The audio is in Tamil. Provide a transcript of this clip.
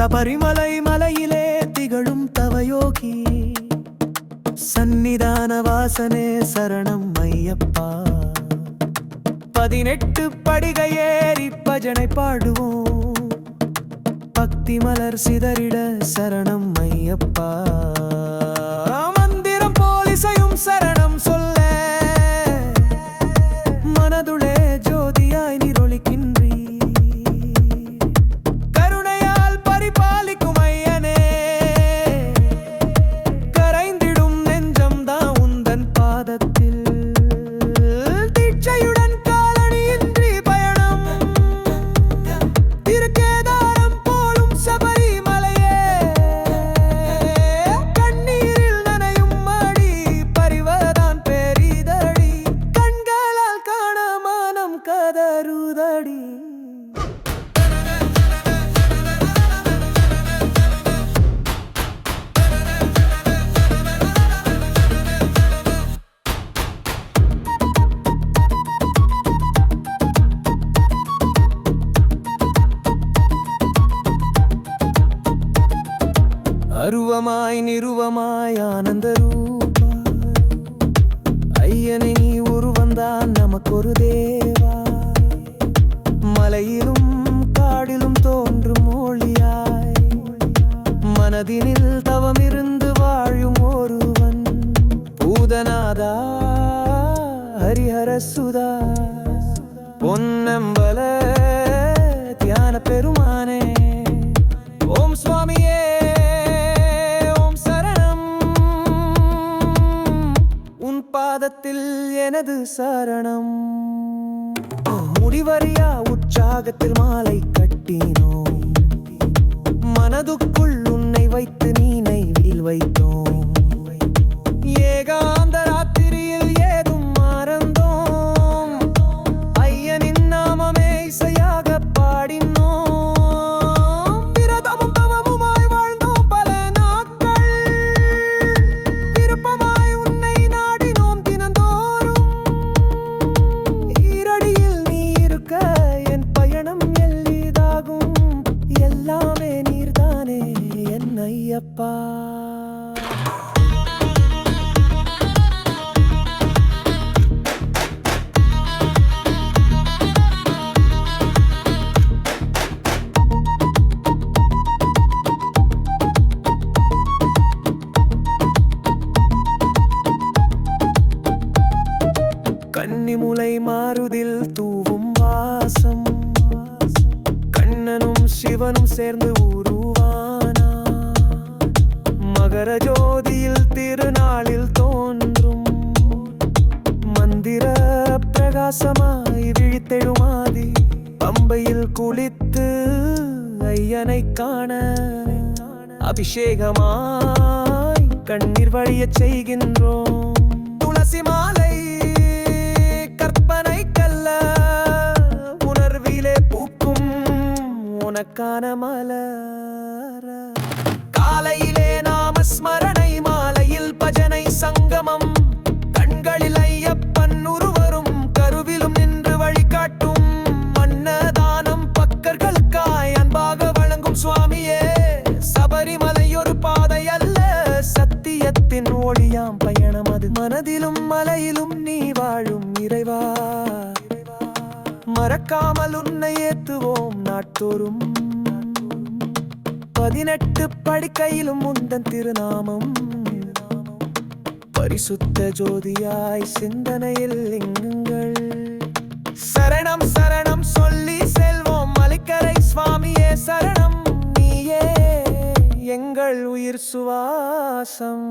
சபரிமலை மலையிலே திகழும் தவயோகி சந்நிதான வாசனே சரணம் ஐயப்பா. 18 படிகையேறி பஜனை பாடுவோம், பக்தி மலர் சிதறிட சரணம் ஐயப்பா. மந்திரம் போலிசையும் சரணம் சொல்ல மனதுளே ஜோதியாய் நிரொளிக்கின்றீ. கருணையால் பரிபாலிக்கும் ஐயனே, கரைந்திடும் நெஞ்சம் தான் உந்தன் பாதத்தில். தீட்சையுடன் காலணியின்றி பயணம், திருக்கேதாரம் போலும் சபரிமலையே. கண்ணீரில் நனையும் மாடி பரிவதான் பெரிதடி, கண்களால் காண மனம் கதறுதடி. அருவமாய் நிருவமாய் ஆனந்த ரூபா, ஐயனை நீ உருவந்தான் நமக்கொரு தேவா. மலையிலும் காடிலும் தோன்றும் மொழியாய், மனதினில் தவமிருந்து வாழும் ஒருவன். பூதநாதா ஹரிஹர சுதா பொன்னம்பல தியான பெருமானே, ஓம் சுவாமியே பாதத்தில் எனது சரணம். முடிவறியா உற்சாகத்தில் மாலை கட்டினோம், மனதுக்குள் உன்னை வைத்து நீனைவில் வைத்தோம். ஏகாந்த ராத்திரியில் ஏதும் மறந்தோம், ஐயனின் நாமமே இசையாக பாடினோம். விரதமும் தவமுமாய் வாழ்ந்தோம் பல நாட்கள், விருப்பமாய் உன்னை நாடினோம் தினந்தோறும். ஈரடியில் நீ இருக்க என் பயணம் எளிதாகும், எல்லாமே நீர்தானே என் ஐயப்பா. கன்னிமுலை மாருதில் தூவும் வாசம், கண்ணனும் சிவனும் சேர்ந்து உருவானா. மகர ஜோதியில் திருநாளில் தோன்றும், மந்திர பிரகாசமாய் விழித்தெழுமாதி. பம்பையில் குளித்து ஐயனை காண அபிஷேகமாய் கண்ணீர் வழியச் செய்கின்றோம். துளசி மாலை கற்பனை கல்ல, உணர்விலே பூக்கும் உனக்கான மலர. காலையிலே நாம ஸ்மரணை, மாலையில் பஜனை சங்கமம். கண்களில் ஐயப்பன் உருவரும், கருவிலும் நின்று வழிகாட்டும். அன்னதானம் பக்கர்களுக்காய் அன்பாக வழங்கும் சுவாமியே. சபரிமலை ஒரு பாதை அல்ல, சத்தியத்தின் ஒளியாம் பயணம் அது. மனதிலும் மலையிலும் நீ வாழும் இறைவா, மறக்காமல் உன்னை ஏத்துவோம் நாட்தோறும். 18 படிக்கையிலும் உந்தன் திருநாமம், பரிசுத்த ஜோதியாய் சிந்தனையில் லிங்கங்கள். சரணம் சரணம் சொல்லி செல்வோம் மலைக்கரை சுவாமியே சரணம். நீயே எங்கள் உயிர் சுவாசம்.